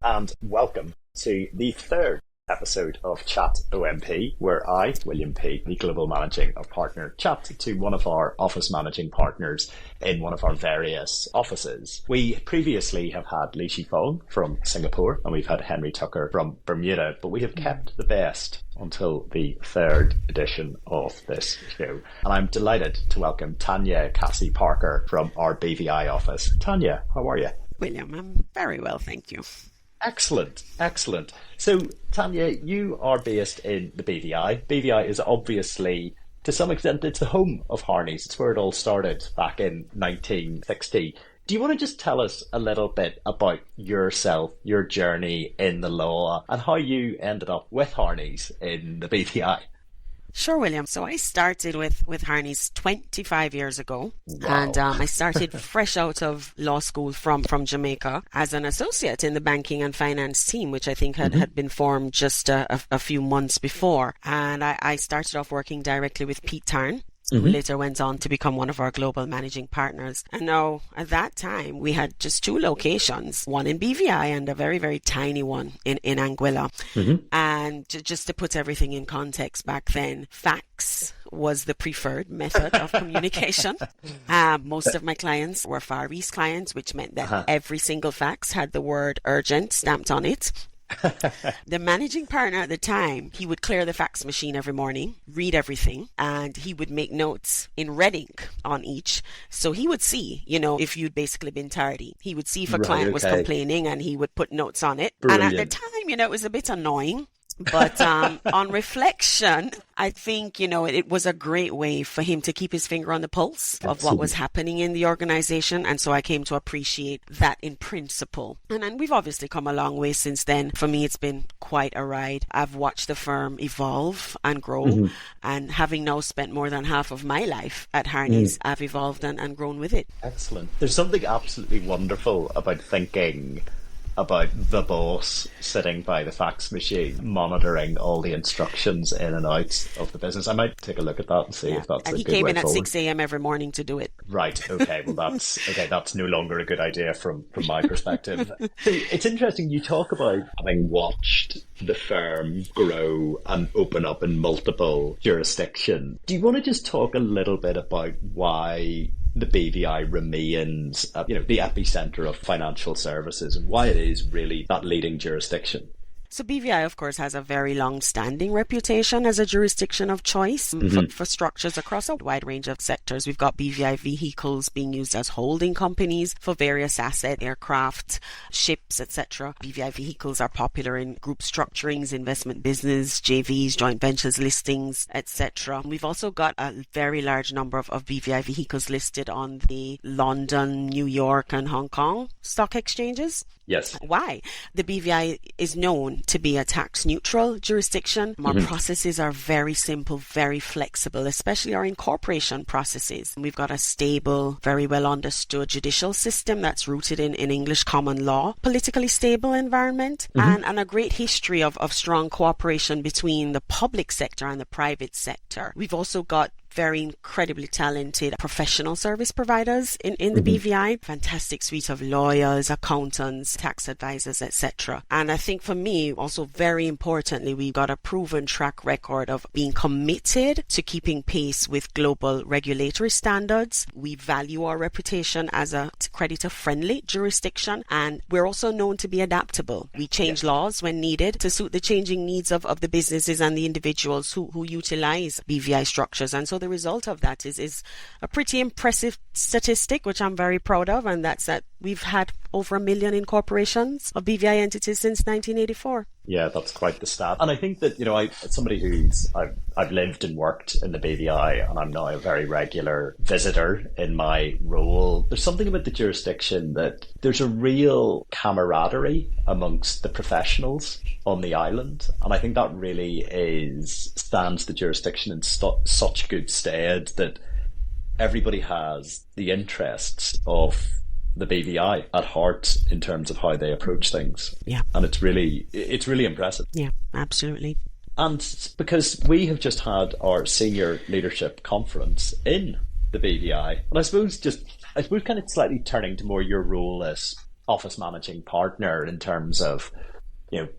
and welcome to the third episode of Chat OMP, where I, William Peake, the Global Managing Partner, chat to one of our office managing partners in one of our various offices. We previously have had Lee Fong from Singapore, and we've had Henry Tucker from Bermuda, but we have kept the best until the third edition of this show. And I'm delighted to welcome Tanya Cassie-Parker from our BVI office. Tanya, how are you? William, I'm very well, thank you. Excellent, excellent. So, Tanya, you are based in the BVI. BVI is obviously, to some extent, it's the home of Harneys. It's where it all started back in 1960. Do you want to just tell us a little bit about yourself, your journey in the law, and how you ended up with Harneys in the BVI? Sure, William. So I started with Harneys 25 years ago. Wow. And I started fresh out of law school from Jamaica as an associate in the banking and finance team, which I think had been formed just a few months before. And I started off working directly with Peake, who later went on to become one of our global managing partners. And now, at that time, we had just two locations, one in BVI and a very, very tiny one in Anguilla. And just to put everything in context back then, fax was the preferred method of communication. Most of my clients were Far East clients, which meant that every single fax had the word urgent stamped on it. The managing partner at the time, he would clear the fax machine every morning, read everything, and he would make notes in red ink on each. So he would see, if you'd basically been tardy. He would see if a client was complaining and he would put notes on it. Brilliant. And at the time, it was a bit annoying. But on reflection, I think, it was a great way for him to keep his finger on the pulse of what was happening in the organization. And so I came to appreciate that in principle. And we've obviously come a long way since then. For me, it's been quite a ride. I've watched the firm evolve and grow. And having now spent more than half of my life at Harneys, I've evolved and grown with it. Excellent. There's something absolutely wonderful about thinking about the boss sitting by the fax machine, monitoring all the instructions in and out of the business. I might take a look at that and see if that's a good way forward. And he came in at 6 a.m. every morning to do it. Right, okay. Well, that's no longer a good idea from my perspective. So it's interesting, you talk about having watched the firm grow and open up in multiple jurisdictions. Do you want to just talk a little bit about why the BVI remains, the epicenter of financial services and why it is really that leading jurisdiction? So BVI, of course, has a very long-standing reputation as a jurisdiction of choice for structures across a wide range of sectors. We've got BVI vehicles being used as holding companies for various assets, aircraft, ships, etc. BVI vehicles are popular in group structurings, investment business, JVs, joint ventures, listings, etc. We've also got a very large number of BVI vehicles listed on the London, New York, and Hong Kong stock exchanges. Yes. Why? The BVI is known to be a tax-neutral jurisdiction. Our processes are very simple, very flexible, especially our incorporation processes. We've got a stable, very well understood judicial system that's rooted in English common law, politically stable environment, and a great history of strong cooperation between the public sector and the private sector. We've also got very incredibly talented professional service providers in the BVI. Fantastic suite of lawyers, accountants, tax advisors, etc. And I think for me, also very importantly, we've got a proven track record of being committed to keeping pace with global regulatory standards. We value our reputation as a creditor-friendly jurisdiction, and we're also known to be adaptable. We change laws when needed to suit the changing needs of the businesses and the individuals who utilize BVI structures. And so the result of that is a pretty impressive statistic, which I'm very proud of, and that's that we've had over 1 million incorporations of BVI entities since 1984. Yeah, that's quite the stat. And I think that, as somebody I've lived and worked in the BVI, and I'm now a very regular visitor in my role, there's something about the jurisdiction that there's a real camaraderie amongst the professionals on the island. And I think that really stands the jurisdiction in such good stead that everybody has the interests of the BVI at heart in terms of how they approach things. Yeah. And it's really impressive. Yeah, absolutely. And because we have just had our senior leadership conference in the BVI, and I suppose kind of slightly turning to more your role as office managing partner in terms of,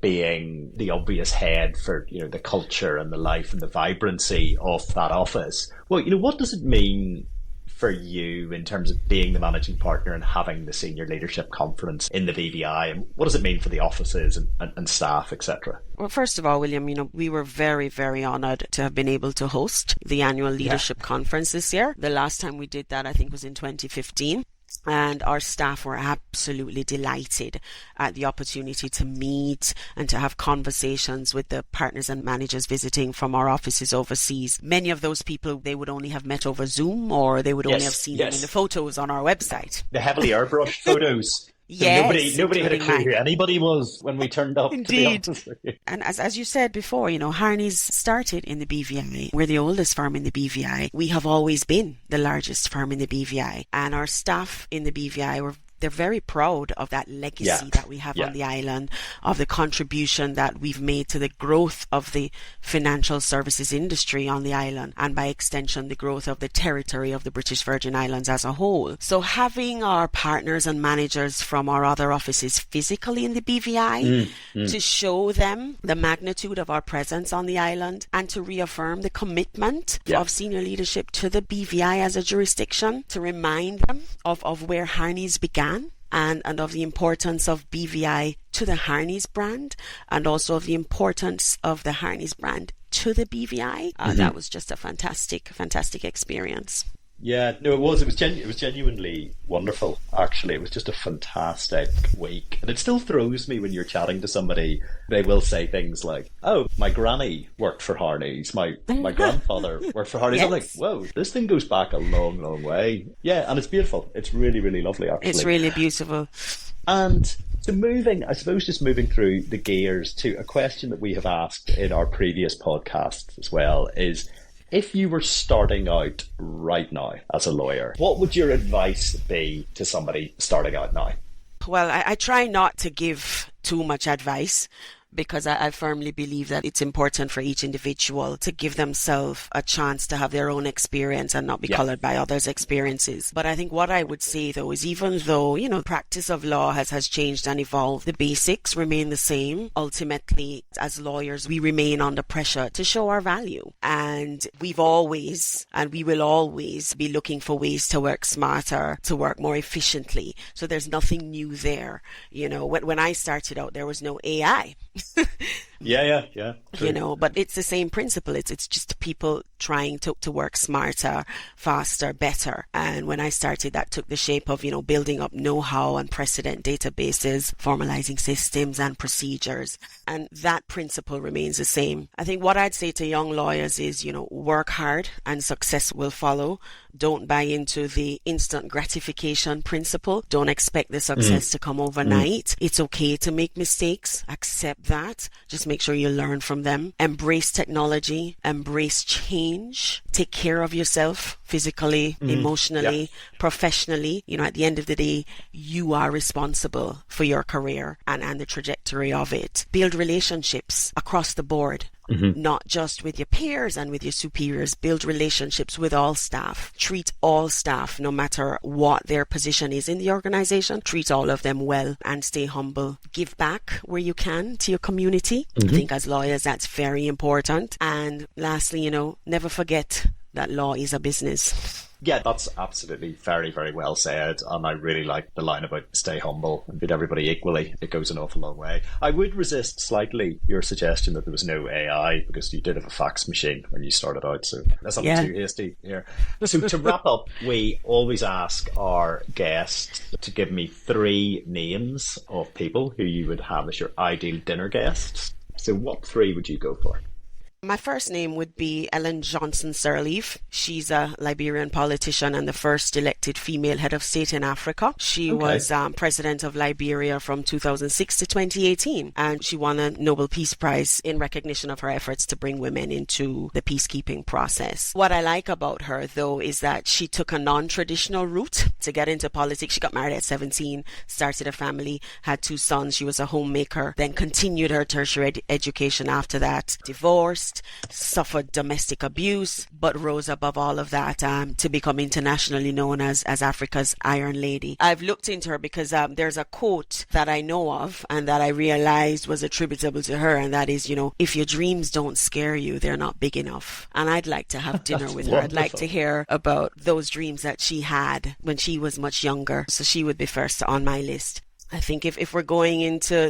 being the obvious head for, the culture and the life and the vibrancy of that office. Well, what does it mean for you in terms of being the managing partner and having the senior leadership conference in the BVI? And what does it mean for the offices and staff, etc.? Well, first of all, William, we were very, very honoured to have been able to host the annual leadership conference this year. The last time we did that, I think, was in 2015. And our staff were absolutely delighted at the opportunity to meet and to have conversations with the partners and managers visiting from our offices overseas. Many of those people, they would only have met over Zoom, or they would only have seen them in the photos on our website. The heavily airbrushed photos. So nobody had a clue who anybody was when we turned up. Indeed. To be honest. And as you said before, Harneys started in the BVI. We're the oldest firm in the BVI. We have always been the largest firm in the BVI. And our staff in the BVI they're very proud of that legacy that we have on the island, of the contribution that we've made to the growth of the financial services industry on the island, and by extension, the growth of the territory of the British Virgin Islands as a whole. So having our partners and managers from our other offices physically in the BVI to show them the magnitude of our presence on the island, and to reaffirm the commitment of senior leadership to the BVI as a jurisdiction, to remind them of where Harneys began, and of the importance of BVI to the Harneys brand, and also of the importance of the Harneys brand to the BVI. That was just a fantastic experience. Yeah, no, it was genuinely wonderful, actually. It was just a fantastic week. And it still throws me when you're chatting to somebody, they will say things like, oh, my granny worked for Harneys, my grandfather worked for Harneys. I'm like, whoa, this thing goes back a long, long way. Yeah, and it's beautiful. It's really, really lovely, actually. It's really beautiful. And so moving through the gears to a question that we have asked in our previous podcasts as well is, if you were starting out right now as a lawyer, what would your advice be to somebody starting out now? Well, I try not to give too much advice, because I firmly believe that it's important for each individual to give themselves a chance to have their own experience and not be colored by others' experiences. But I think what I would say, though, is even though, practice of law has changed and evolved, the basics remain the same. Ultimately, as lawyers, we remain under pressure to show our value. And we've always, and we will always be looking for ways to work smarter, to work more efficiently. So there's nothing new there. When I started out, there was no AI. Yeah. True. But it's the same principle. It's just people trying to work smarter, faster, better. And when I started, that took the shape of, building up know-how and precedent databases, formalizing systems and procedures. And that principle remains the same. I think what I'd say to young lawyers is, work hard and success will follow. Don't buy into the instant gratification principle. Don't expect the success to come overnight. It's okay to make mistakes. Accept that. Just make sure you learn from them. Embrace technology. Embrace change. Take care of yourself physically, emotionally, professionally. At the end of the day, you are responsible for your career and the trajectory of it. Build relationships across the board. Not just with your peers and with your superiors. Build relationships with all staff. Treat all staff, no matter what their position is in the organization. Treat all of them well and stay humble. Give back where you can to your community. I think as lawyers, that's very important. And lastly, never forget that law is a business. Yeah, that's absolutely very, very well said. And I really like the line about stay humble and treat everybody equally. It goes an awful long way. I would resist slightly your suggestion that there was no AI, because you did have a fax machine when you started out. So that's not too hasty here. So to wrap up, we always ask our guests to give me 3 names of people who you would have as your ideal dinner guests. So what 3 would you go for? My first name would be Ellen Johnson Sirleaf. She's a Liberian politician and the first elected female head of state in Africa. She was president of Liberia from 2006 to 2018, and she won a Nobel Peace Prize in recognition of her efforts to bring women into the peacekeeping process. What I like about her, though, is that she took a non-traditional route to get into politics. She got married at 17, started a family, had 2 sons. She was a homemaker, then continued her tertiary education after that, divorced, divorced, suffered domestic abuse, but rose above all of that to become internationally known as Africa's Iron Lady. I've looked into her because there's a quote that I know of and that I realized was attributable to her, and that is, if your dreams don't scare you, they're not big enough. And I'd like to have dinner with her. Wonderful. I'd like to hear about those dreams that she had when she was much younger. So she would be first on my list. I think if we're going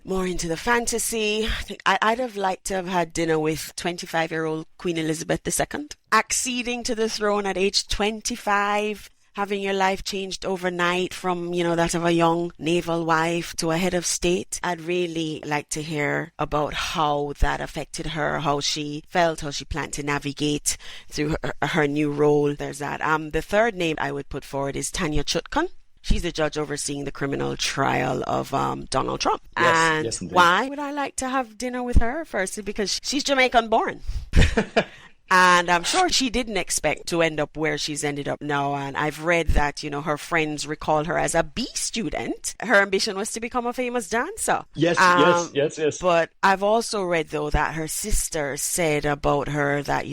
more into the fantasy, I think I'd have liked to have had dinner with 25-year-old Queen Elizabeth II. Acceding to the throne at age 25, having your life changed overnight from, that of a young naval wife to a head of state. I'd really like to hear about how that affected her, how she felt, how she planned to navigate through her new role. There's that. The third name I would put forward is Tanya. She's the judge overseeing the criminal trial of Donald Trump. Yes, and why would I like to have dinner with her? Firstly, because she's Jamaican born. And I'm sure she didn't expect to end up where she's ended up now. And I've read that, her friends recall her as a B student. Her ambition was to become a famous dancer. Yes. But I've also read, though, that her sister said about her that,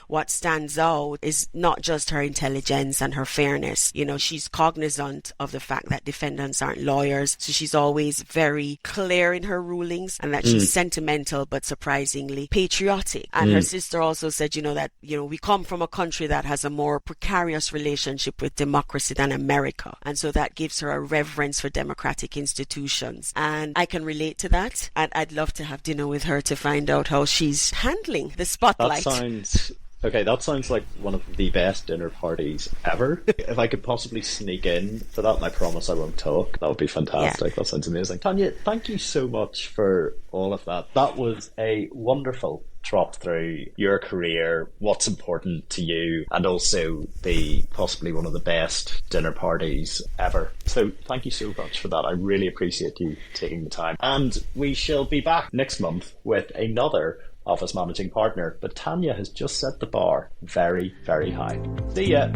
what stands out is not just her intelligence and her fairness. She's cognizant of the fact that defendants aren't lawyers. So she's always very clear in her rulings, and that she's sentimental but surprisingly patriotic. And her sister also said, that we come from a country that has a more precarious relationship with democracy than America, and so that gives her a reverence for democratic institutions, and I can relate to that. And I'd love to have dinner with her to find out how she's handling the spotlight. That sounds like one of the best dinner parties ever. If I could possibly sneak in for that, and I promise I won't talk, that would be fantastic. Yeah. That sounds amazing. Tanya, thank you so much for all of that. That was a wonderful trot through your career, what's important to you, and also possibly one of the best dinner parties ever. So thank you so much for that. I really appreciate you taking the time. And we shall be back next month with another Office Managing Partner, but Tanya has just set the bar very, very high. See ya!